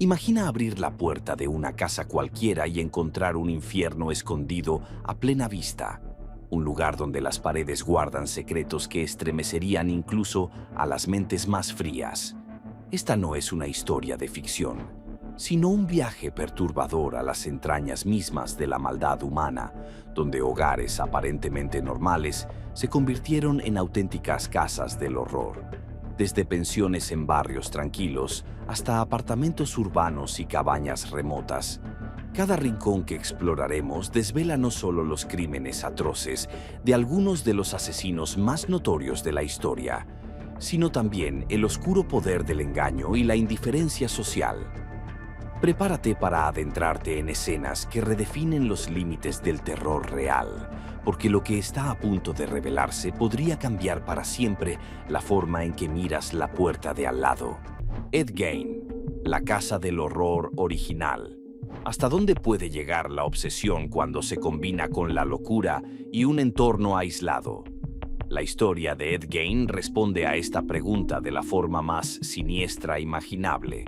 Imagina abrir la puerta de una casa cualquiera y encontrar un infierno escondido a plena vista. Un lugar donde las paredes guardan secretos que estremecerían incluso a las mentes más frías. Esta no es una historia de ficción, sino un viaje perturbador a las entrañas mismas de la maldad humana, donde hogares aparentemente normales se convirtieron en auténticas casas del horror. Desde pensiones en barrios tranquilos hasta apartamentos urbanos y cabañas remotas, cada rincón que exploraremos desvela no solo los crímenes atroces de algunos de los asesinos más notorios de la historia, sino también el oscuro poder del engaño y la indiferencia social. Prepárate para adentrarte en escenas que redefinen los límites del terror real, porque lo que está a punto de revelarse podría cambiar para siempre la forma en que miras la puerta de al lado. Ed Gein, la casa del horror original. ¿Hasta dónde puede llegar la obsesión cuando se combina con la locura y un entorno aislado? La historia de Ed Gein responde a esta pregunta de la forma más siniestra imaginable.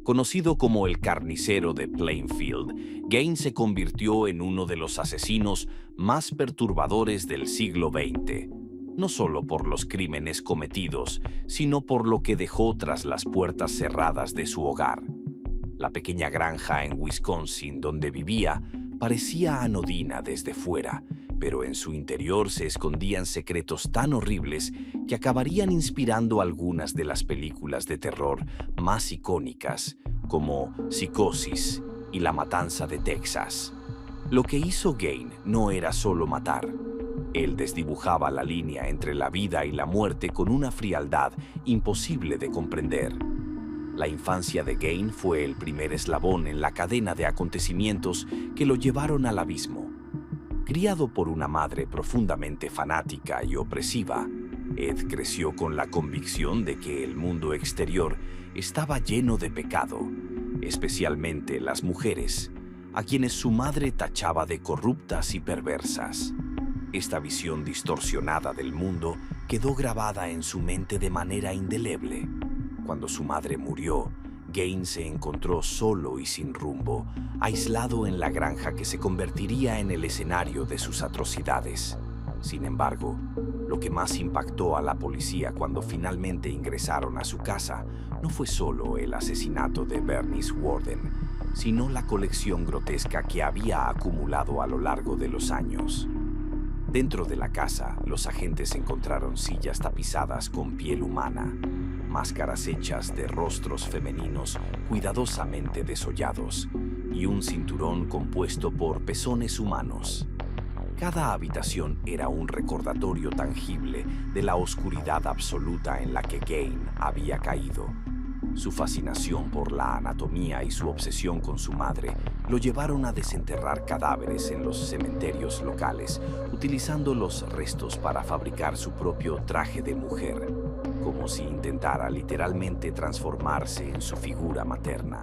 Conocido como el carnicero de Plainfield, Gein se convirtió en uno de los asesinos más perturbadores del siglo XX, no solo por los crímenes cometidos, sino por lo que dejó tras las puertas cerradas de su hogar. La pequeña granja en Wisconsin donde vivía parecía anodina desde fuera, pero en su interior se escondían secretos tan horribles que acabarían inspirando algunas de las películas de terror más icónicas, como Psicosis y La Matanza de Texas. Lo que hizo Gein no era solo matar. Él desdibujaba la línea entre la vida y la muerte con una frialdad imposible de comprender. La infancia de Gein fue el primer eslabón en la cadena de acontecimientos que lo llevaron al abismo. Criado por una madre profundamente fanática y opresiva, Ed creció con la convicción de que el mundo exterior estaba lleno de pecado, especialmente las mujeres, a quienes su madre tachaba de corruptas y perversas. Esta visión distorsionada del mundo quedó grabada en su mente de manera indeleble. Cuando su madre murió, Gein se encontró solo y sin rumbo, aislado en la granja que se convertiría en el escenario de sus atrocidades. Sin embargo, lo que más impactó a la policía cuando finalmente ingresaron a su casa no fue solo el asesinato de Bernice Worden, sino la colección grotesca que había acumulado a lo largo de los años. Dentro de la casa, los agentes encontraron sillas tapizadas con piel humana, máscaras hechas de rostros femeninos cuidadosamente desollados y un cinturón compuesto por pezones humanos. Cada habitación era un recordatorio tangible de la oscuridad absoluta en la que Gein había caído. Su fascinación por la anatomía y su obsesión con su madre lo llevaron a desenterrar cadáveres en los cementerios locales, utilizando los restos para fabricar su propio traje de mujer, como si intentara literalmente transformarse en su figura materna.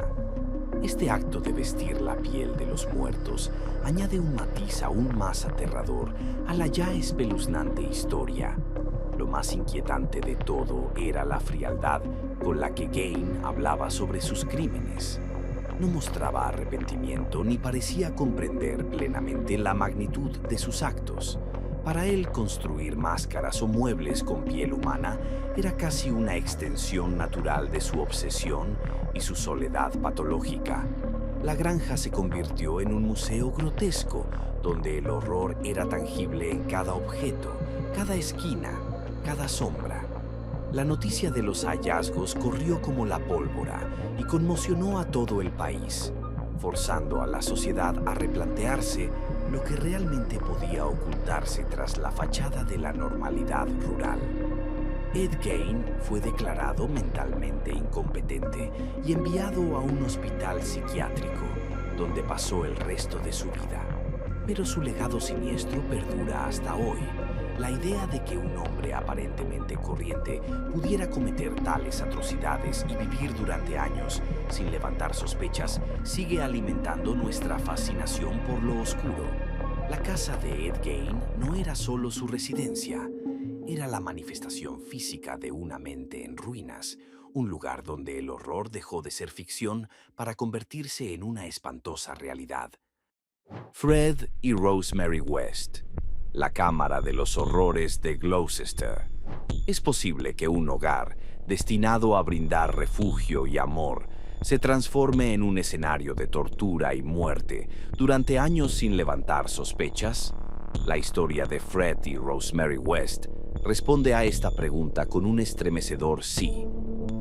Este acto de vestir la piel de los muertos añade un matiz aún más aterrador a la ya espeluznante historia. Lo más inquietante de todo era la frialdad con la que Gein hablaba sobre sus crímenes. No mostraba arrepentimiento ni parecía comprender plenamente la magnitud de sus actos. Para él, construir máscaras o muebles con piel humana era casi una extensión natural de su obsesión y su soledad patológica. La granja se convirtió en un museo grotesco, donde el horror era tangible en cada objeto, cada esquina, cada sombra. La noticia de los hallazgos corrió como la pólvora y conmocionó a todo el país, forzando a la sociedad a replantearse lo que realmente podía ocultarse tras la fachada de la normalidad rural. Ed Gein fue declarado mentalmente incompetente y enviado a un hospital psiquiátrico, donde pasó el resto de su vida. Pero su legado siniestro perdura hasta hoy. La idea de que un hombre aparentemente corriente pudiera cometer tales atrocidades y vivir durante años sin levantar sospechas sigue alimentando nuestra fascinación por lo oscuro. La casa de Ed Gein no era solo su residencia, era la manifestación física de una mente en ruinas, un lugar donde el horror dejó de ser ficción para convertirse en una espantosa realidad. Fred y Rosemary West, la Cámara de los Horrores de Gloucester. Es posible que un hogar, destinado a brindar refugio y amor, se transforme en un escenario de tortura y muerte durante años sin levantar sospechas. La historia de Fred y Rosemary West responde a esta pregunta con un estremecedor sí.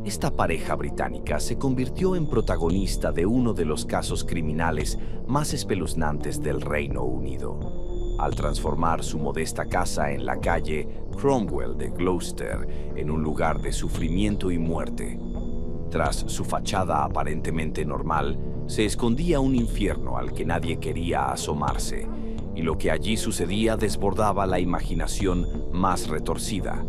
Esta pareja británica se convirtió en protagonista de uno de los casos criminales más espeluznantes del Reino Unido, al transformar su modesta casa en la calle Cromwell de Gloucester en un lugar de sufrimiento y muerte. Tras su fachada aparentemente normal, se escondía un infierno al que nadie quería asomarse, y lo que allí sucedía desbordaba la imaginación más retorcida.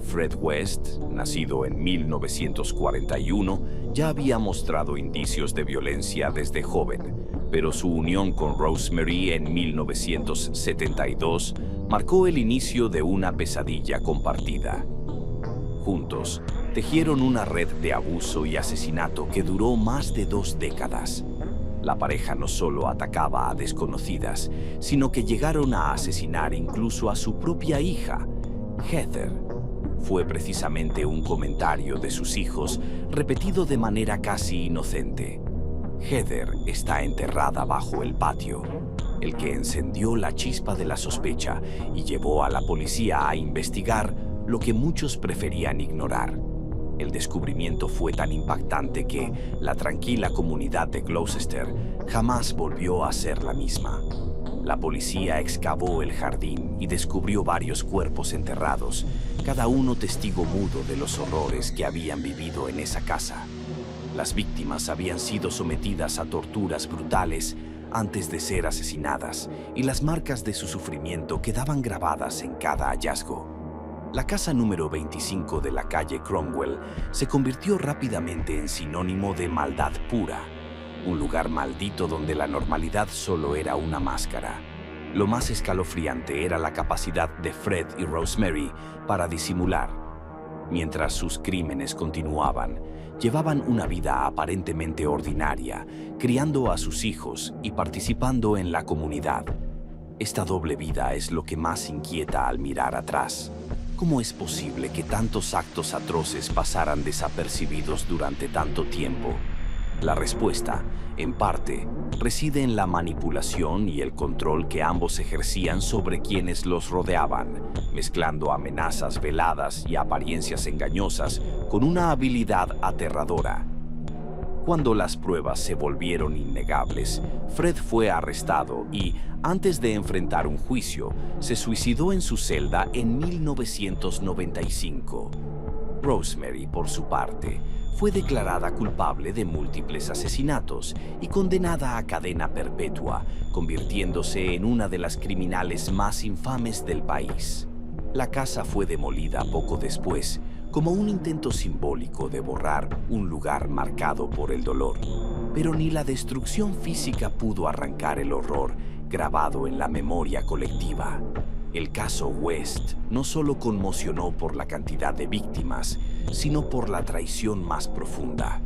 Fred West, nacido en 1941, ya había mostrado indicios de violencia desde joven, pero su unión con Rosemary en 1972 marcó el inicio de una pesadilla compartida. Juntos, tejieron una red de abuso y asesinato que duró más de 2 décadas. La pareja no solo atacaba a desconocidas, sino que llegaron a asesinar incluso a su propia hija, Heather. Fue precisamente un comentario de sus hijos, repetido de manera casi inocente. Heather está enterrada bajo el patio, el que encendió la chispa de la sospecha y llevó a la policía a investigar lo que muchos preferían ignorar. El descubrimiento fue tan impactante que la tranquila comunidad de Gloucester jamás volvió a ser la misma. La policía excavó el jardín y descubrió varios cuerpos enterrados, cada uno testigo mudo de los horrores que habían vivido en esa casa. Las víctimas habían sido sometidas a torturas brutales antes de ser asesinadas, y las marcas de su sufrimiento quedaban grabadas en cada hallazgo. La casa número 25 de la calle Cromwell se convirtió rápidamente en sinónimo de maldad pura, un lugar maldito donde la normalidad solo era una máscara. Lo más escalofriante era la capacidad de Fred y Rosemary para disimular. Mientras sus crímenes continuaban, llevaban una vida aparentemente ordinaria, criando a sus hijos y participando en la comunidad. Esta doble vida es lo que más inquieta al mirar atrás. ¿Cómo es posible que tantos actos atroces pasaran desapercibidos durante tanto tiempo? La respuesta, en parte, reside en la manipulación y el control que ambos ejercían sobre quienes los rodeaban, mezclando amenazas veladas y apariencias engañosas con una habilidad aterradora. Cuando las pruebas se volvieron innegables, Fred fue arrestado y, antes de enfrentar un juicio, se suicidó en su celda en 1995. Rosemary, por su parte, fue declarada culpable de múltiples asesinatos y condenada a cadena perpetua, convirtiéndose en una de las criminales más infames del país. La casa fue demolida poco después, como un intento simbólico de borrar un lugar marcado por el dolor. Pero ni la destrucción física pudo arrancar el horror grabado en la memoria colectiva. El caso West no solo conmocionó por la cantidad de víctimas, sino por la traición más profunda.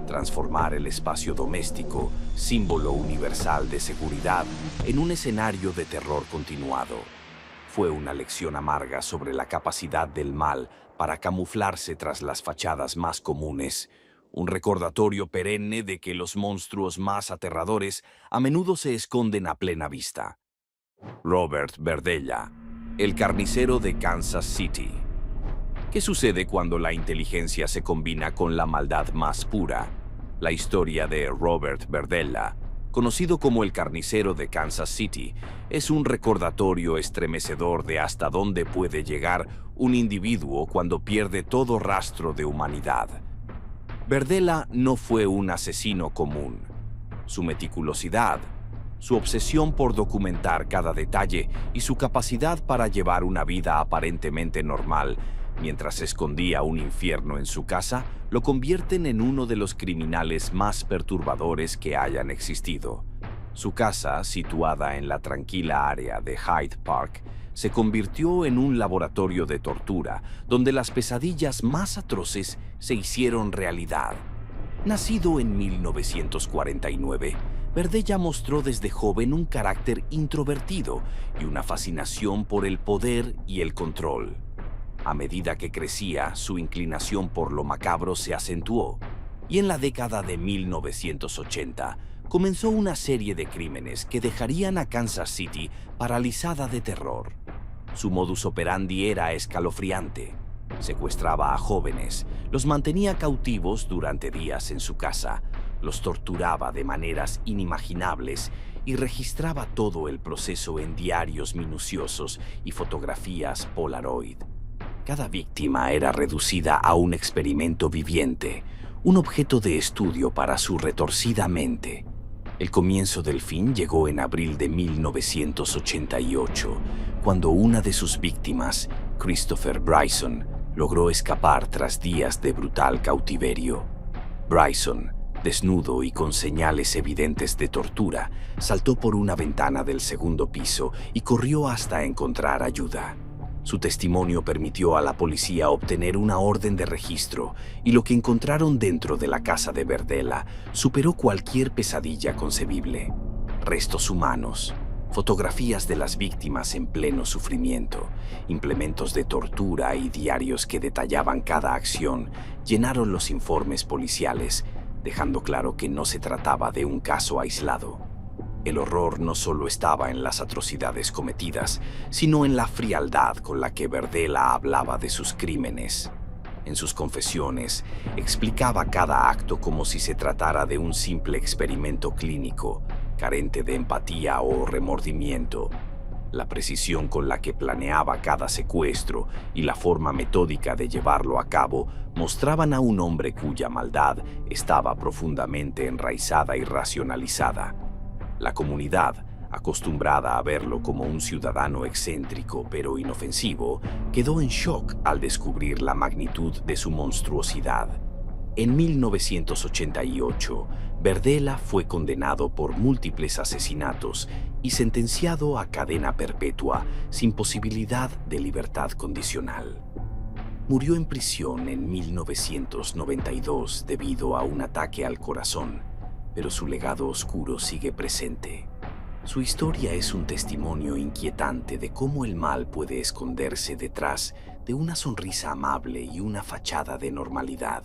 Transformar el espacio doméstico, símbolo universal de seguridad, en un escenario de terror continuado. Fue una lección amarga sobre la capacidad del mal para camuflarse tras las fachadas más comunes, un recordatorio perenne de que los monstruos más aterradores a menudo se esconden a plena vista. Robert Berdella, el carnicero de Kansas City. ¿Qué sucede cuando la inteligencia se combina con la maldad más pura? La historia de Robert Berdella, conocido como el carnicero de Kansas City, es un recordatorio estremecedor de hasta dónde puede llegar un individuo cuando pierde todo rastro de humanidad. Berdella no fue un asesino común. Su meticulosidad, su obsesión por documentar cada detalle y su capacidad para llevar una vida aparentemente normal mientras escondía un infierno en su casa, lo convierten en uno de los criminales más perturbadores que hayan existido. Su casa, situada en la tranquila área de Hyde Park, se convirtió en un laboratorio de tortura donde las pesadillas más atroces se hicieron realidad. Nacido en 1949, Berdella mostró desde joven un carácter introvertido y una fascinación por el poder y el control. A medida que crecía, su inclinación por lo macabro se acentuó, y en la década de 1980 comenzó una serie de crímenes que dejarían a Kansas City paralizada de terror. Su modus operandi era escalofriante. Secuestraba a jóvenes, los mantenía cautivos durante días en su casa, los torturaba de maneras inimaginables y registraba todo el proceso en diarios minuciosos y fotografías Polaroid. Cada víctima era reducida a un experimento viviente, un objeto de estudio para su retorcida mente. El comienzo del fin llegó en abril de 1988, cuando una de sus víctimas, Christopher Bryson, logró escapar tras días de brutal cautiverio. Bryson, desnudo y con señales evidentes de tortura, saltó por una ventana del segundo piso y corrió hasta encontrar ayuda. Su testimonio permitió a la policía obtener una orden de registro y lo que encontraron dentro de la casa de Berdella superó cualquier pesadilla concebible. Restos humanos, fotografías de las víctimas en pleno sufrimiento, implementos de tortura y diarios que detallaban cada acción llenaron los informes policiales, dejando claro que no se trataba de un caso aislado. El horror no solo estaba en las atrocidades cometidas, sino en la frialdad con la que Berdella hablaba de sus crímenes. En sus confesiones, explicaba cada acto como si se tratara de un simple experimento clínico, carente de empatía o remordimiento. La precisión con la que planeaba cada secuestro y la forma metódica de llevarlo a cabo mostraban a un hombre cuya maldad estaba profundamente enraizada y racionalizada. La comunidad, acostumbrada a verlo como un ciudadano excéntrico pero inofensivo, quedó en shock al descubrir la magnitud de su monstruosidad. En 1988, Berdella fue condenado por múltiples asesinatos y sentenciado a cadena perpetua sin posibilidad de libertad condicional. Murió en prisión en 1992 debido a un ataque al corazón, pero su legado oscuro sigue presente. Su historia es un testimonio inquietante de cómo el mal puede esconderse detrás de una sonrisa amable y una fachada de normalidad.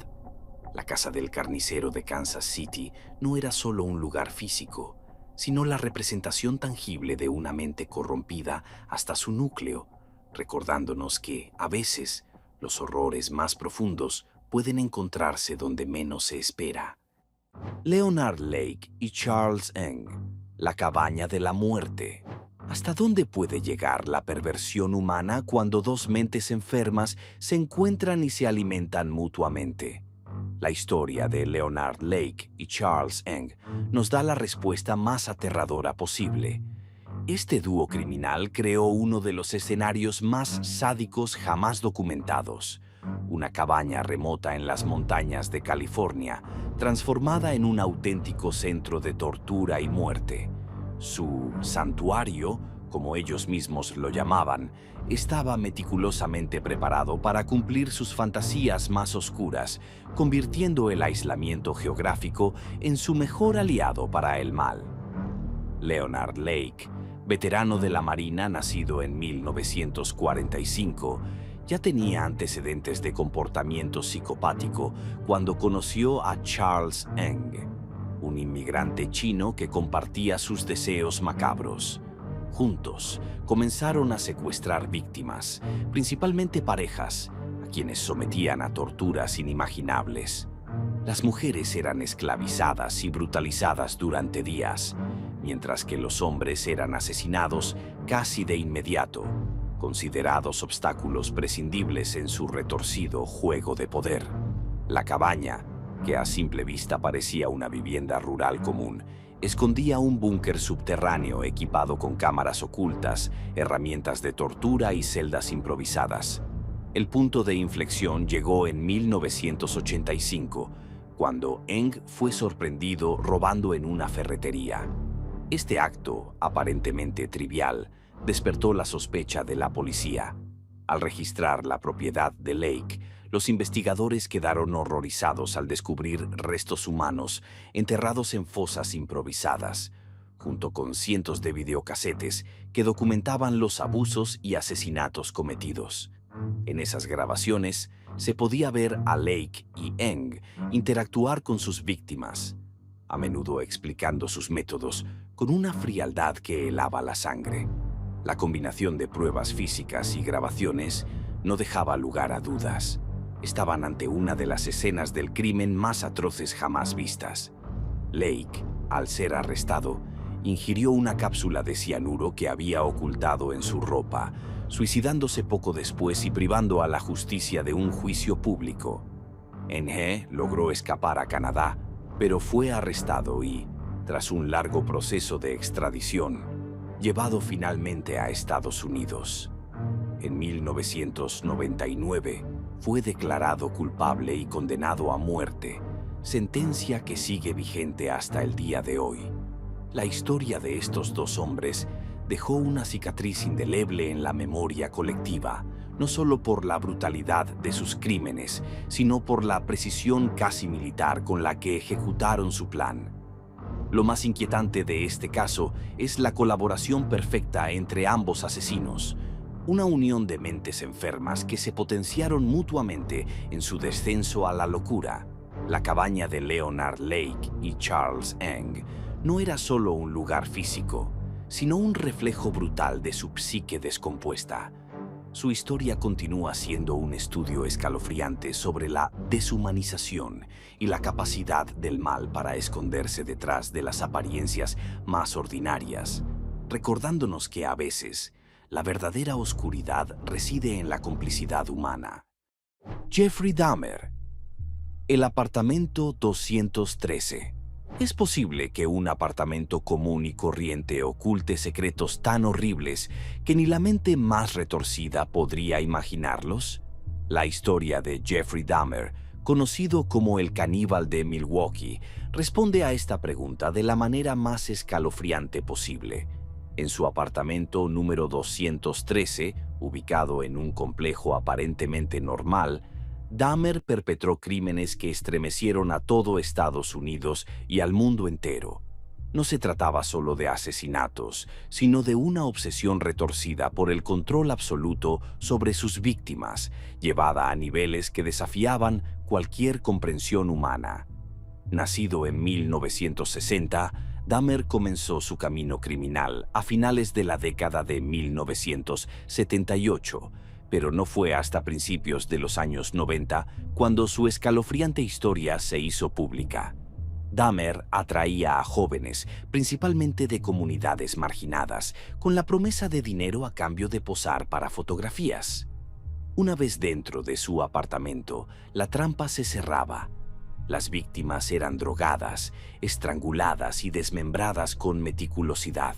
La casa del carnicero de Kansas City no era solo un lugar físico, sino la representación tangible de una mente corrompida hasta su núcleo, recordándonos que, a veces, los horrores más profundos pueden encontrarse donde menos se espera. Leonard Lake y Charles Ng, la cabaña de la muerte. ¿Hasta dónde puede llegar la perversión humana cuando dos mentes enfermas se encuentran y se alimentan mutuamente? La historia de Leonard Lake y Charles Ng nos da la respuesta más aterradora posible. Este dúo criminal creó uno de los escenarios más sádicos jamás documentados. Una cabaña remota en las montañas de California, transformada en un auténtico centro de tortura y muerte. Su santuario, como ellos mismos lo llamaban, estaba meticulosamente preparado para cumplir sus fantasías más oscuras, convirtiendo el aislamiento geográfico en su mejor aliado para el mal. Leonard Lake, veterano de la Marina nacido en 1945, ya tenía antecedentes de comportamiento psicopático cuando conoció a Charles Ng, un inmigrante chino que compartía sus deseos macabros. Juntos, comenzaron a secuestrar víctimas, principalmente parejas, a quienes sometían a torturas inimaginables. Las mujeres eran esclavizadas y brutalizadas durante días, mientras que los hombres eran asesinados casi de inmediato, considerados obstáculos prescindibles en su retorcido juego de poder. La cabaña, que a simple vista parecía una vivienda rural común, escondía un búnker subterráneo equipado con cámaras ocultas, herramientas de tortura y celdas improvisadas. El punto de inflexión llegó en 1985, cuando Ng fue sorprendido robando en una ferretería. Este acto, aparentemente trivial, despertó la sospecha de la policía. Al registrar la propiedad de Lake, los investigadores quedaron horrorizados al descubrir restos humanos enterrados en fosas improvisadas, junto con cientos de videocasetes que documentaban los abusos y asesinatos cometidos. En esas grabaciones se podía ver a Lake y Eng interactuar con sus víctimas, a menudo explicando sus métodos con una frialdad que helaba la sangre. La combinación de pruebas físicas y grabaciones no dejaba lugar a dudas. Estaban ante una de las escenas del crimen más atroces jamás vistas. Lake, al ser arrestado, ingirió una cápsula de cianuro que había ocultado en su ropa, suicidándose poco después y privando a la justicia de un juicio público. Eng logró escapar a Canadá, pero fue arrestado y, tras un largo proceso de extradición, llevado finalmente a Estados Unidos. En 1999 fue declarado culpable y condenado a muerte, sentencia que sigue vigente hasta el día de hoy. La historia de estos dos hombres dejó una cicatriz indeleble en la memoria colectiva, no solo por la brutalidad de sus crímenes, sino por la precisión casi militar con la que ejecutaron su plan. Lo más inquietante de este caso es la colaboración perfecta entre ambos asesinos, una unión de mentes enfermas que se potenciaron mutuamente en su descenso a la locura. La cabaña de Leonard Lake y Charles Eng no era solo un lugar físico, sino un reflejo brutal de su psique descompuesta. Su historia continúa siendo un estudio escalofriante sobre la deshumanización y la capacidad del mal para esconderse detrás de las apariencias más ordinarias, recordándonos que a veces la verdadera oscuridad reside en la complicidad humana. Jeffrey Dahmer. El apartamento 213. ¿Es posible que un apartamento común y corriente oculte secretos tan horribles que ni la mente más retorcida podría imaginarlos? La historia de Jeffrey Dahmer, conocido como el caníbal de Milwaukee, responde a esta pregunta de la manera más escalofriante posible. En su apartamento número 213, ubicado en un complejo aparentemente normal, Dahmer perpetró crímenes que estremecieron a todo Estados Unidos y al mundo entero. No se trataba solo de asesinatos, sino de una obsesión retorcida por el control absoluto sobre sus víctimas, llevada a niveles que desafiaban cualquier comprensión humana. Nacido en 1960, Dahmer comenzó su camino criminal a finales de la década de 1978, pero no fue hasta principios de los años 90 cuando su escalofriante historia se hizo pública. Dahmer atraía a jóvenes, principalmente de comunidades marginadas, con la promesa de dinero a cambio de posar para fotografías. Una vez dentro de su apartamento, la trampa se cerraba. Las víctimas eran drogadas, estranguladas y desmembradas con meticulosidad.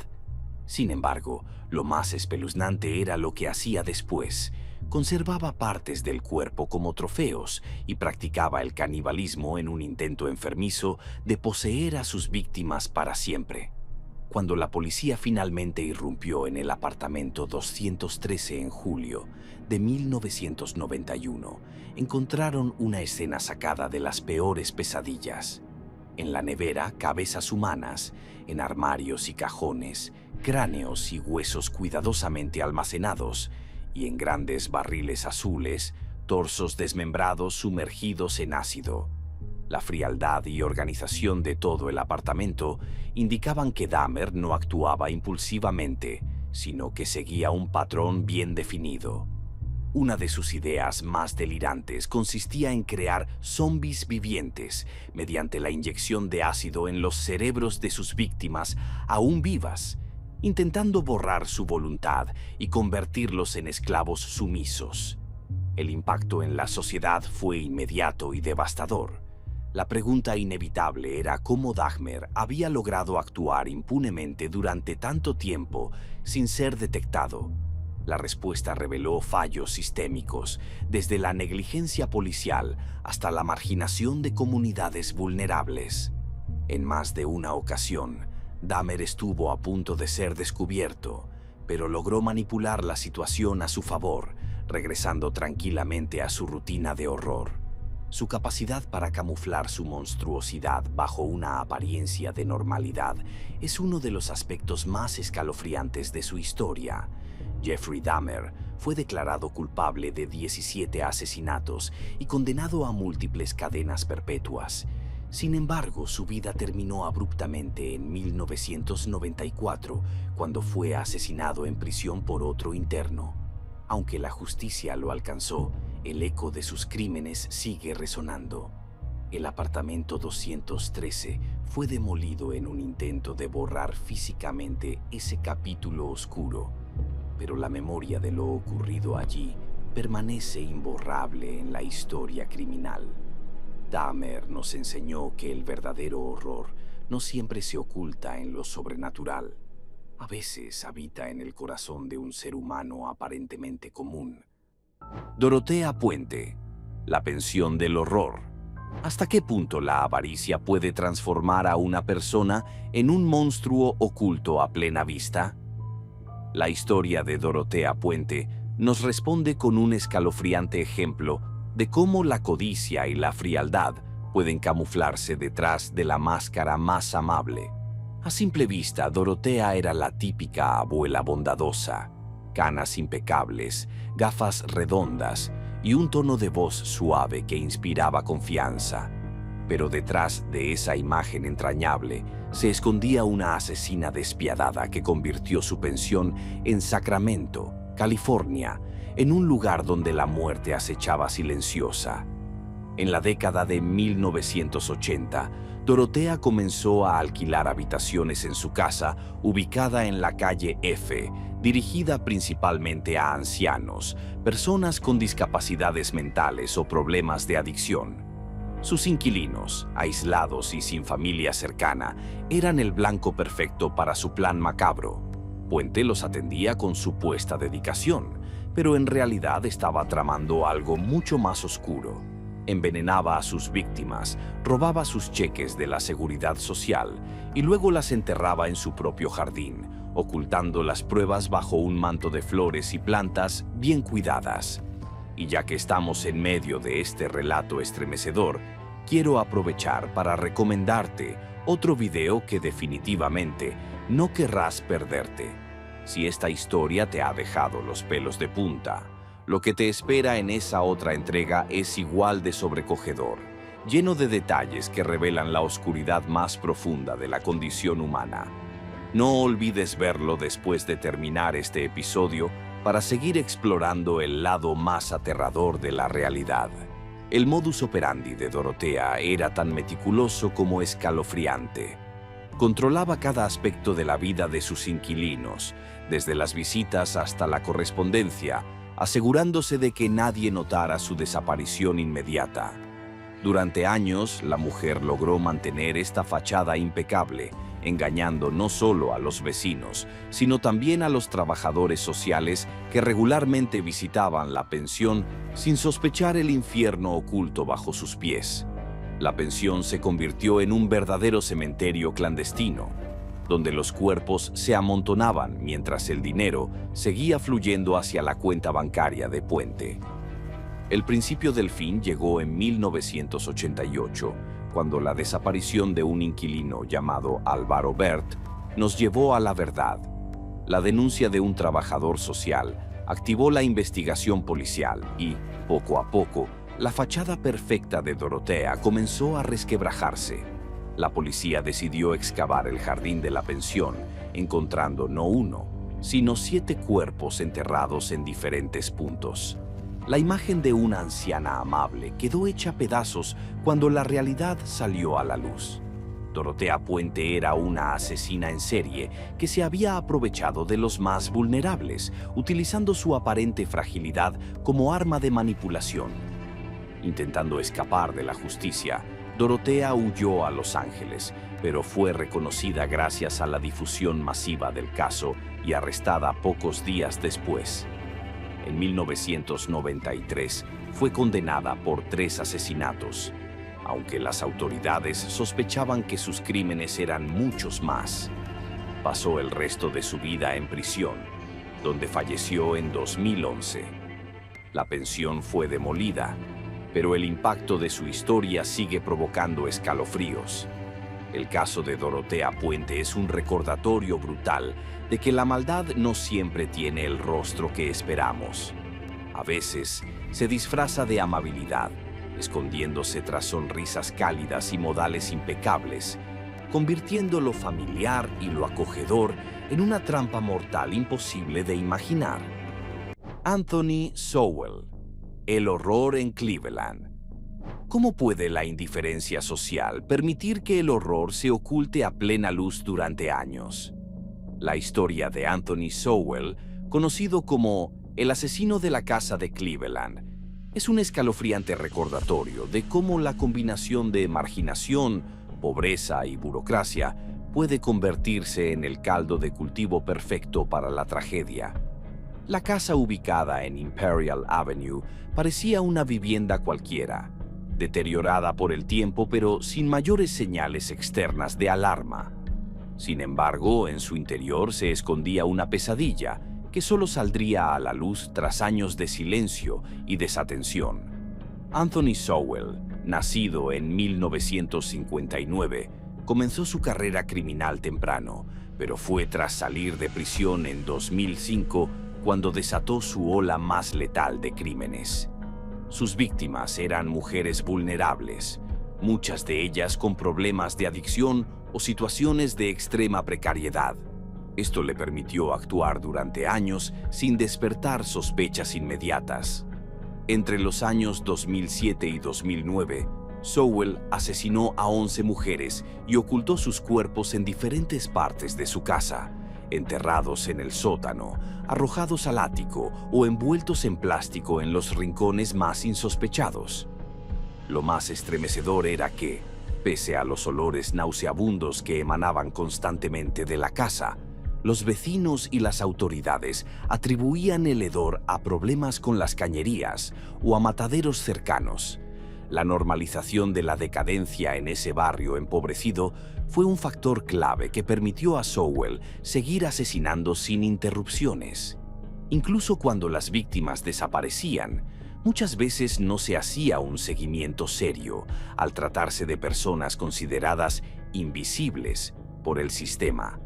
Sin embargo, lo más espeluznante era lo que hacía después. Conservaba partes del cuerpo como trofeos y practicaba el canibalismo en un intento enfermizo de poseer a sus víctimas para siempre. Cuando la policía finalmente irrumpió en el apartamento 213 en julio de 1991, encontraron una escena sacada de las peores pesadillas. En la nevera, cabezas humanas, en armarios y cajones, cráneos y huesos cuidadosamente almacenados, y en grandes barriles azules, torsos desmembrados sumergidos en ácido. La frialdad y organización de todo el apartamento indicaban que Dahmer no actuaba impulsivamente, sino que seguía un patrón bien definido. Una de sus ideas más delirantes consistía en crear zombies vivientes mediante la inyección de ácido en los cerebros de sus víctimas aún vivas, intentando borrar su voluntad y convertirlos en esclavos sumisos. El impacto en la sociedad fue inmediato y devastador. La pregunta inevitable era cómo Dahmer había logrado actuar impunemente durante tanto tiempo sin ser detectado. La respuesta reveló fallos sistémicos, desde la negligencia policial hasta la marginación de comunidades vulnerables. En más de una ocasión, Dahmer estuvo a punto de ser descubierto, pero logró manipular la situación a su favor, regresando tranquilamente a su rutina de horror. Su capacidad para camuflar su monstruosidad bajo una apariencia de normalidad es uno de los aspectos más escalofriantes de su historia. Jeffrey Dahmer fue declarado culpable de 17 asesinatos y condenado a múltiples cadenas perpetuas. Sin embargo, su vida terminó abruptamente en 1994, cuando fue asesinado en prisión por otro interno. Aunque la justicia lo alcanzó, el eco de sus crímenes sigue resonando. El apartamento 213 fue demolido en un intento de borrar físicamente ese capítulo oscuro, pero la memoria de lo ocurrido allí permanece imborrable en la historia criminal. Dahmer nos enseñó que el verdadero horror no siempre se oculta en lo sobrenatural. A veces habita en el corazón de un ser humano aparentemente común. Dorotea Puente, la pensión del horror. ¿Hasta qué punto la avaricia puede transformar a una persona en un monstruo oculto a plena vista? La historia de Dorotea Puente nos responde con un escalofriante ejemplo de cómo la codicia y la frialdad pueden camuflarse detrás de la máscara más amable. A simple vista, Dorotea era la típica abuela bondadosa: canas impecables, gafas redondas y un tono de voz suave que inspiraba confianza. Pero detrás de esa imagen entrañable se escondía una asesina despiadada que convirtió su pensión en Sacramento, California, en un lugar donde la muerte acechaba silenciosa. En la década de 1980, Dorotea comenzó a alquilar habitaciones en su casa, ubicada en la calle F, dirigida principalmente a ancianos, personas con discapacidades mentales o problemas de adicción. Sus inquilinos, aislados y sin familia cercana, eran el blanco perfecto para su plan macabro. Puente los atendía con supuesta dedicación, pero en realidad estaba tramando algo mucho más oscuro. Envenenaba a sus víctimas, robaba sus cheques de la seguridad social y luego las enterraba en su propio jardín, ocultando las pruebas bajo un manto de flores y plantas bien cuidadas. Y ya que estamos en medio de este relato estremecedor, quiero aprovechar para recomendarte otro video que definitivamente no querrás perderte. Si esta historia te ha dejado los pelos de punta, lo que te espera en esa otra entrega es igual de sobrecogedor, lleno de detalles que revelan la oscuridad más profunda de la condición humana. No olvides verlo después de terminar este episodio para seguir explorando el lado más aterrador de la realidad. El modus operandi de Dorotea era tan meticuloso como escalofriante. Controlaba cada aspecto de la vida de sus inquilinos, desde las visitas hasta la correspondencia, asegurándose de que nadie notara su desaparición inmediata. Durante años, la mujer logró mantener esta fachada impecable, engañando no solo a los vecinos, sino también a los trabajadores sociales que regularmente visitaban la pensión sin sospechar el infierno oculto bajo sus pies. La pensión se convirtió en un verdadero cementerio clandestino, donde los cuerpos se amontonaban mientras el dinero seguía fluyendo hacia la cuenta bancaria de Puente. El principio del fin llegó en 1988, cuando la desaparición de un inquilino llamado Álvaro Bert nos llevó a la verdad. La denuncia de un trabajador social activó la investigación policial y, poco a poco, la fachada perfecta de Dorotea comenzó a resquebrajarse. La policía decidió excavar el jardín de la pensión, encontrando no uno, sino 7 cuerpos enterrados en diferentes puntos. La imagen de una anciana amable quedó hecha pedazos cuando la realidad salió a la luz. Dorotea Puente era una asesina en serie que se había aprovechado de los más vulnerables, utilizando su aparente fragilidad como arma de manipulación. Intentando escapar de la justicia, Dorotea huyó a Los Ángeles, pero fue reconocida gracias a la difusión masiva del caso y arrestada pocos días después. En 1993 fue condenada por 3 asesinatos, aunque las autoridades sospechaban que sus crímenes eran muchos más. pasó el resto de su vida en prisión, donde falleció en 2011. La pensión fue demolida, pero el impacto de su historia sigue provocando escalofríos. El caso de Dorotea Puente es un recordatorio brutal de que la maldad no siempre tiene el rostro que esperamos. A veces se disfraza de amabilidad, escondiéndose tras sonrisas cálidas y modales impecables, convirtiendo lo familiar y lo acogedor en una trampa mortal imposible de imaginar. Anthony Sowell, el horror en Cleveland. ¿Cómo puede la indiferencia social permitir que el horror se oculte a plena luz durante años? La historia de Anthony Sowell, conocido como el asesino de la casa de Cleveland, es un escalofriante recordatorio de cómo la combinación de marginación, pobreza y burocracia puede convertirse en el caldo de cultivo perfecto para la tragedia. La casa ubicada en Imperial Avenue parecía una vivienda cualquiera, deteriorada por el tiempo pero sin mayores señales externas de alarma. Sin embargo, en su interior se escondía una pesadilla que solo saldría a la luz tras años de silencio y desatención. Anthony Sowell, nacido en 1959, comenzó su carrera criminal temprano, pero fue tras salir de prisión en 2005 cuando desató su ola más letal de crímenes. Sus víctimas eran mujeres vulnerables, muchas de ellas con problemas de adicción o situaciones de extrema precariedad. Esto le permitió actuar durante años sin despertar sospechas inmediatas. Entre los años 2007 y 2009, Sowell asesinó a 11 mujeres y ocultó sus cuerpos en diferentes partes de su casa, enterrados en el sótano, arrojados al ático o envueltos en plástico en los rincones más insospechados. Lo más estremecedor era que, pese a los olores nauseabundos que emanaban constantemente de la casa, los vecinos y las autoridades atribuían el hedor a problemas con las cañerías o a mataderos cercanos. La normalización de la decadencia en ese barrio empobrecido fue un factor clave que permitió a Sowell seguir asesinando sin interrupciones. Incluso cuando las víctimas desaparecían, muchas veces no se hacía un seguimiento serio al tratarse de personas consideradas invisibles por el sistema.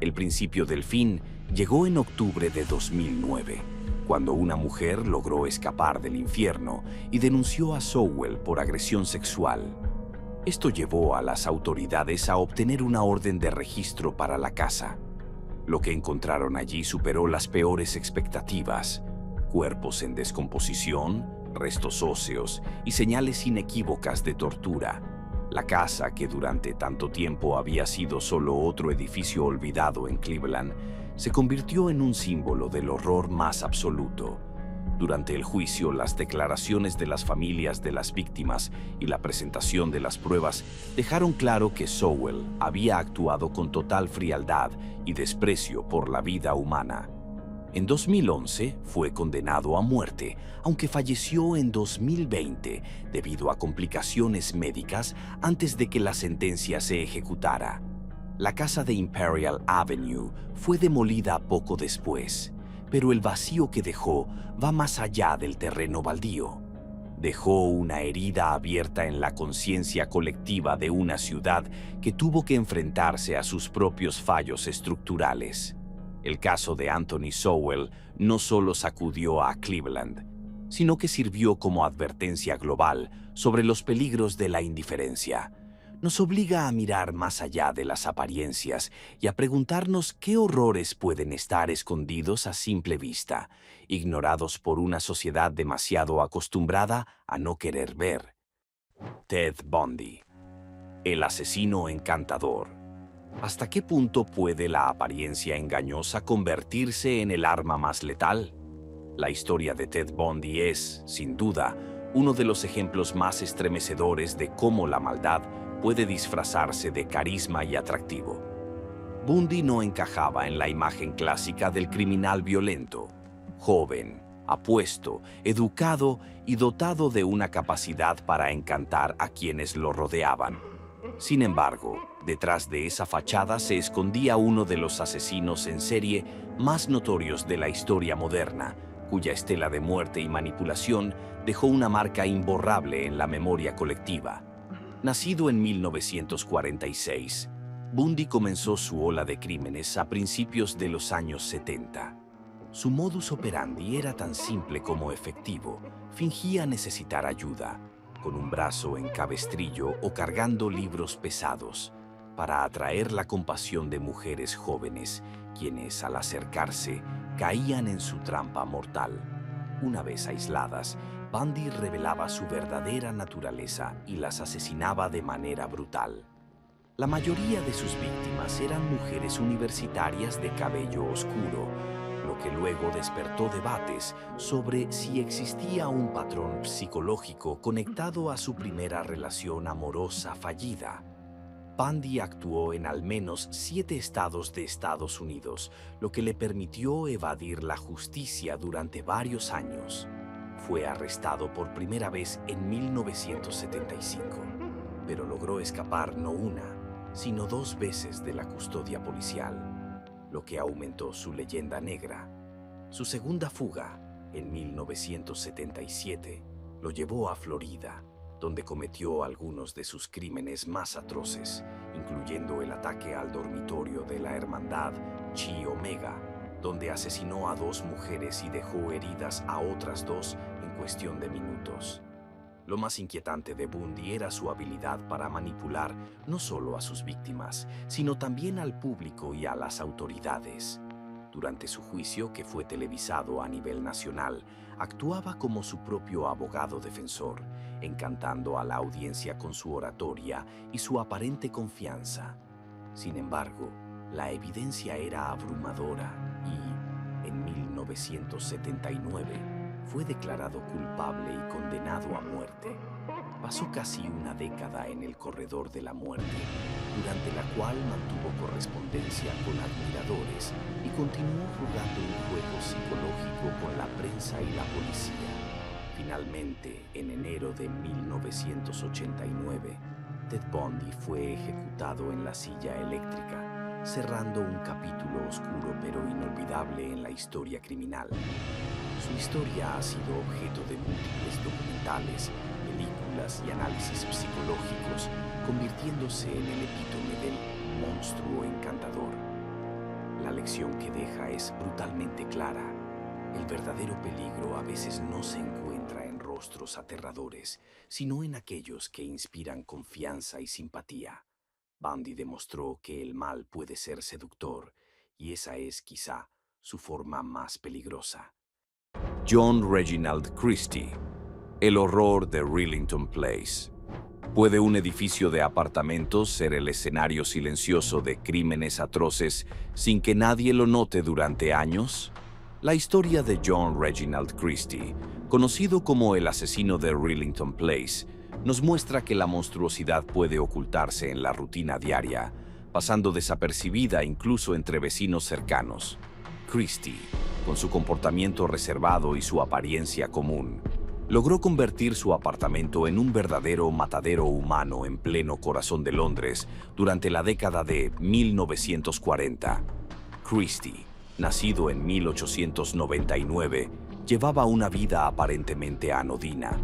El principio del fin llegó en octubre de 2009, cuando una mujer logró escapar del infierno y denunció a Sowell por agresión sexual. Esto llevó a las autoridades a obtener una orden de registro para la casa. Lo que encontraron allí superó las peores expectativas: cuerpos en descomposición, restos óseos y señales inequívocas de tortura. La casa, que durante tanto tiempo había sido solo otro edificio olvidado en Cleveland, se convirtió en un símbolo del horror más absoluto. Durante el juicio, las declaraciones de las familias de las víctimas y la presentación de las pruebas dejaron claro que Sowell había actuado con total frialdad y desprecio por la vida humana. En 2011 fue condenado a muerte, aunque falleció en 2020 debido a complicaciones médicas antes de que la sentencia se ejecutara. La casa de Imperial Avenue fue demolida poco después, pero el vacío que dejó va más allá del terreno baldío. Dejó una herida abierta en la conciencia colectiva de una ciudad que tuvo que enfrentarse a sus propios fallos estructurales. El caso de Anthony Sowell no solo sacudió a Cleveland, sino que sirvió como advertencia global sobre los peligros de la indiferencia. Nos obliga a mirar más allá de las apariencias y a preguntarnos qué horrores pueden estar escondidos a simple vista, ignorados por una sociedad demasiado acostumbrada a no querer ver. Ted Bundy, el asesino encantador. ¿Hasta qué punto puede la apariencia engañosa convertirse en el arma más letal? La historia de Ted Bundy es, sin duda, uno de los ejemplos más estremecedores de cómo la maldad puede disfrazarse de carisma y atractivo. Bundy no encajaba en la imagen clásica del criminal violento: joven, apuesto, educado y dotado de una capacidad para encantar a quienes lo rodeaban. Sin embargo, Detrás de esa fachada se escondía uno de los asesinos en serie más notorios de la historia moderna, cuya estela de muerte y manipulación dejó una marca imborrable en la memoria colectiva. Nacido en 1946, Bundy comenzó su ola de crímenes a principios de los años 70. Su modus operandi era tan simple como efectivo. Fingía necesitar ayuda, con un brazo en cabestrillo o cargando libros pesados, para atraer la compasión de mujeres jóvenes, quienes al acercarse caían en su trampa mortal. Una vez aisladas, Bundy revelaba su verdadera naturaleza y las asesinaba de manera brutal. La mayoría de sus víctimas eran mujeres universitarias de cabello oscuro, lo que luego despertó debates sobre si existía un patrón psicológico conectado a su primera relación amorosa fallida. Bundy actuó en al menos 7 estados de Estados Unidos, lo que le permitió evadir la justicia durante varios años. Fue arrestado por primera vez en 1975, pero logró escapar no una, sino 2 veces de la custodia policial, lo que aumentó su leyenda negra. Su segunda fuga, en 1977, lo llevó a Florida, donde cometió algunos de sus crímenes más atroces, incluyendo el ataque al dormitorio de la hermandad Chi Omega, donde asesinó a 2 mujeres y dejó heridas a otras 2 en cuestión de minutos. Lo más inquietante de Bundy era su habilidad para manipular no solo a sus víctimas, sino también al público y a las autoridades. Durante su juicio, que fue televisado a nivel nacional, actuaba como su propio abogado defensor, encantando a la audiencia con su oratoria y su aparente confianza. Sin embargo, la evidencia era abrumadora y, en 1979, fue declarado culpable y condenado a muerte. Pasó casi una década en el corredor de la muerte, durante la cual mantuvo correspondencia con admiradores y continuó jugando un juego psicológico con la prensa y la policía. Finalmente, en enero de 1989, Ted Bundy fue ejecutado en la silla eléctrica, cerrando un capítulo oscuro pero inolvidable en la historia criminal. Su historia ha sido objeto de múltiples documentales, películas y análisis psicológicos, convirtiéndose en el epítome del monstruo encantador. La lección que deja es brutalmente clara. El verdadero peligro a veces no se encuentra en rostros aterradores, sino en aquellos que inspiran confianza y simpatía. Bundy demostró que el mal puede ser seductor, y esa es quizá su forma más peligrosa. John Reginald Christie, el horror de Rillington Place. ¿Puede un edificio de apartamentos ser el escenario silencioso de crímenes atroces sin que nadie lo note durante años? La historia de John Reginald Christie, conocido como el asesino de Rillington Place, nos muestra que la monstruosidad puede ocultarse en la rutina diaria, pasando desapercibida incluso entre vecinos cercanos. Christie, con su comportamiento reservado y su apariencia común, logró convertir su apartamento en un verdadero matadero humano en pleno corazón de Londres durante la década de 1940. Christie, nacido en 1899, llevaba una vida aparentemente anodina.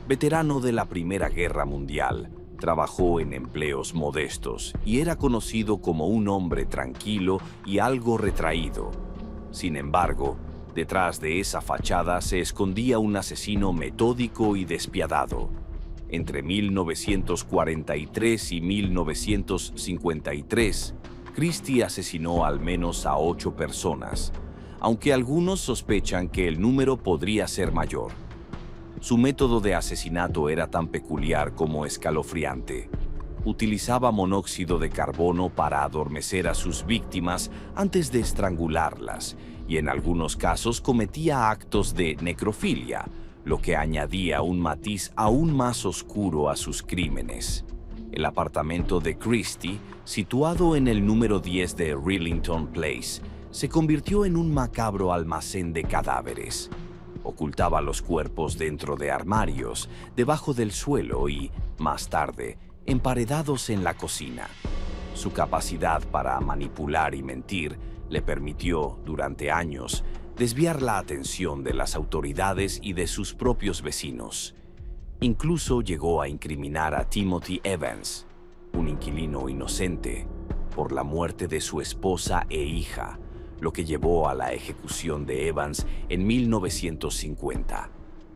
Veterano de la Primera Guerra Mundial, trabajó en empleos modestos y era conocido como un hombre tranquilo y algo retraído. Sin embargo, detrás de esa fachada se escondía un asesino metódico y despiadado. Entre 1943 y 1953, Christie asesinó al menos a 8 personas, aunque algunos sospechan que el número podría ser mayor. Su método de asesinato era tan peculiar como escalofriante. Utilizaba monóxido de carbono para adormecer a sus víctimas antes de estrangularlas, y en algunos casos cometía actos de necrofilia, lo que añadía un matiz aún más oscuro a sus crímenes. El apartamento de Christie, situado en el número 10 de Rillington Place, se convirtió en un macabro almacén de cadáveres. Ocultaba los cuerpos dentro de armarios, debajo del suelo y, más tarde, emparedados en la cocina. Su capacidad para manipular y mentir le permitió, durante años, desviar la atención de las autoridades y de sus propios vecinos. Incluso llegó a incriminar a Timothy Evans, un inquilino inocente, por la muerte de su esposa e hija, lo que llevó a la ejecución de Evans en 1950.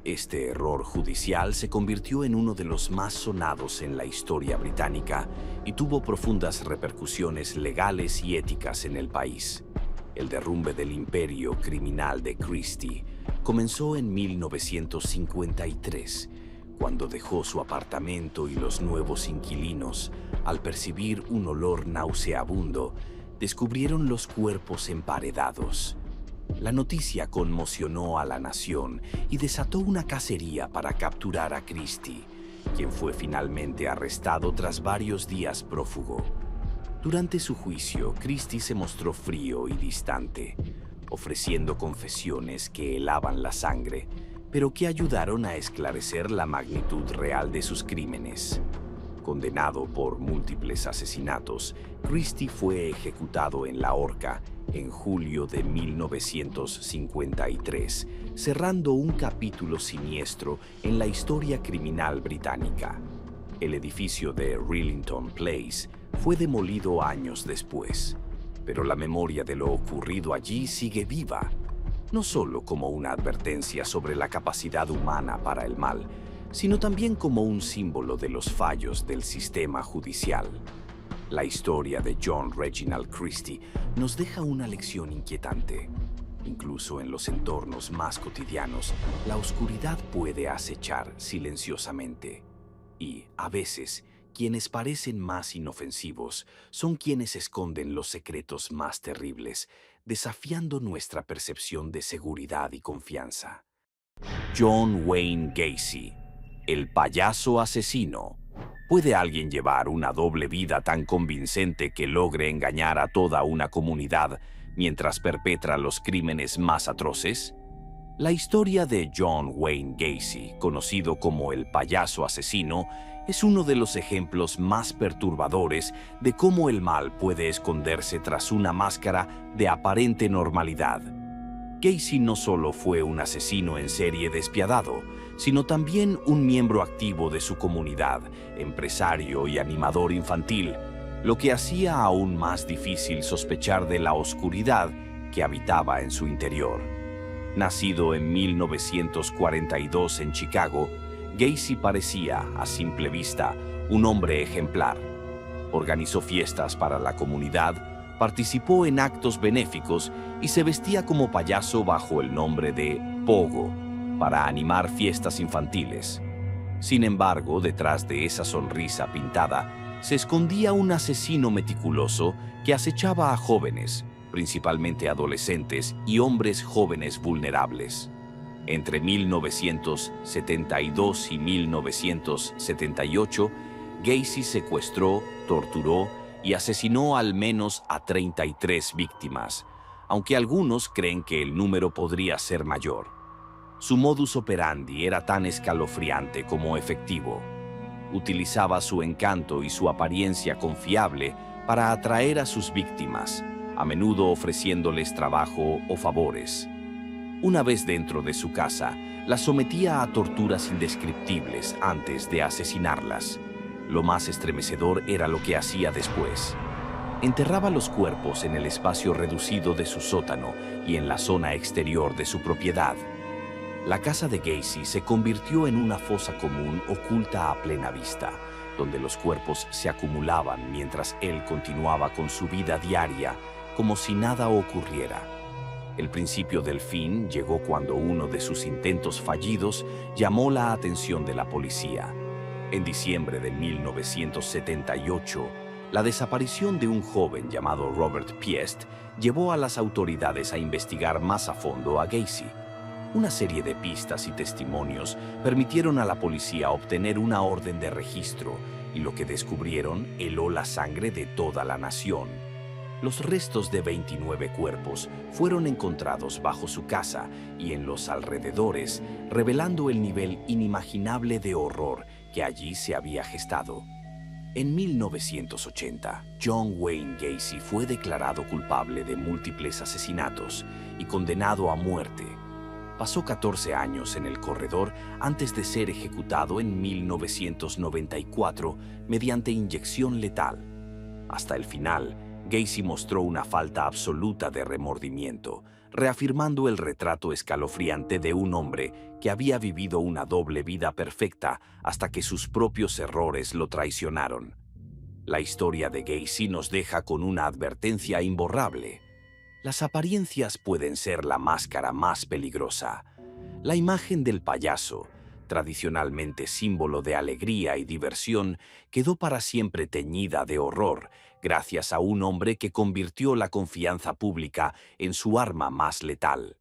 Este error judicial se convirtió en uno de los más sonados en la historia británica y tuvo profundas repercusiones legales y éticas en el país. El derrumbe del imperio criminal de Christie comenzó en 1953, cuando dejó su apartamento y los nuevos inquilinos, al percibir un olor nauseabundo, descubrieron los cuerpos emparedados. La noticia conmocionó a la nación y desató una cacería para capturar a Christie, quien fue finalmente arrestado tras varios días prófugo. Durante su juicio, Christie se mostró frío y distante, ofreciendo confesiones que helaban la sangre, pero que ayudaron a esclarecer la magnitud real de sus crímenes. Condenado por múltiples asesinatos, Christie fue ejecutado en la horca en julio de 1953, cerrando un capítulo siniestro en la historia criminal británica. El edificio de Rillington Place fue demolido años después, pero la memoria de lo ocurrido allí sigue viva, no solo como una advertencia sobre la capacidad humana para el mal, sino también como un símbolo de los fallos del sistema judicial. La historia de John Reginald Christie nos deja una lección inquietante. Incluso en los entornos más cotidianos, la oscuridad puede acechar silenciosamente. Y, a veces, quienes parecen más inofensivos son quienes esconden los secretos más terribles, desafiando nuestra percepción de seguridad y confianza. John Wayne Gacy, el payaso asesino. ¿Puede alguien llevar una doble vida tan convincente que logre engañar a toda una comunidad mientras perpetra los crímenes más atroces? La historia de John Wayne Gacy, conocido como el payaso asesino, es uno de los ejemplos más perturbadores de cómo el mal puede esconderse tras una máscara de aparente normalidad. Gacy no solo fue un asesino en serie despiadado, sino también un miembro activo de su comunidad, empresario y animador infantil, lo que hacía aún más difícil sospechar de la oscuridad que habitaba en su interior. Nacido en 1942 en Chicago, Gacy parecía, a simple vista, un hombre ejemplar. Organizó fiestas para la comunidad, participó en actos benéficos y se vestía como payaso bajo el nombre de Pogo para animar fiestas infantiles. Sin embargo, detrás de esa sonrisa pintada, se escondía un asesino meticuloso que acechaba a jóvenes, principalmente adolescentes y hombres jóvenes vulnerables. Entre 1972 y 1978, Gacy secuestró, torturó y asesinó al menos a 33 víctimas, aunque algunos creen que el número podría ser mayor. Su modus operandi era tan escalofriante como efectivo. Utilizaba su encanto y su apariencia confiable para atraer a sus víctimas, a menudo ofreciéndoles trabajo o favores. Una vez dentro de su casa, las sometía a torturas indescriptibles antes de asesinarlas. Lo más estremecedor era lo que hacía después. Enterraba los cuerpos en el espacio reducido de su sótano y en la zona exterior de su propiedad. La casa de Gacy se convirtió en una fosa común oculta a plena vista, donde los cuerpos se acumulaban mientras él continuaba con su vida diaria como si nada ocurriera. El principio del fin llegó cuando uno de sus intentos fallidos llamó la atención de la policía. En diciembre de 1978, la desaparición de un joven llamado Robert Piest llevó a las autoridades a investigar más a fondo a Gacy. Una serie de pistas y testimonios permitieron a la policía obtener una orden de registro, y lo que descubrieron heló la sangre de toda la nación. Los restos de 29 cuerpos fueron encontrados bajo su casa y en los alrededores, revelando el nivel inimaginable de horror que allí se había gestado. En 1980, John Wayne Gacy fue declarado culpable de múltiples asesinatos y condenado a muerte. Pasó 14 años en el corredor antes de ser ejecutado en 1994 mediante inyección letal. Hasta el final, Gacy mostró una falta absoluta de remordimiento, reafirmando el retrato escalofriante de un hombre que había vivido una doble vida perfecta hasta que sus propios errores lo traicionaron. La historia de Gacy nos deja con una advertencia imborrable. Las apariencias pueden ser la máscara más peligrosa. La imagen del payaso, tradicionalmente símbolo de alegría y diversión, quedó para siempre teñida de horror gracias a un hombre que convirtió la confianza pública en su arma más letal.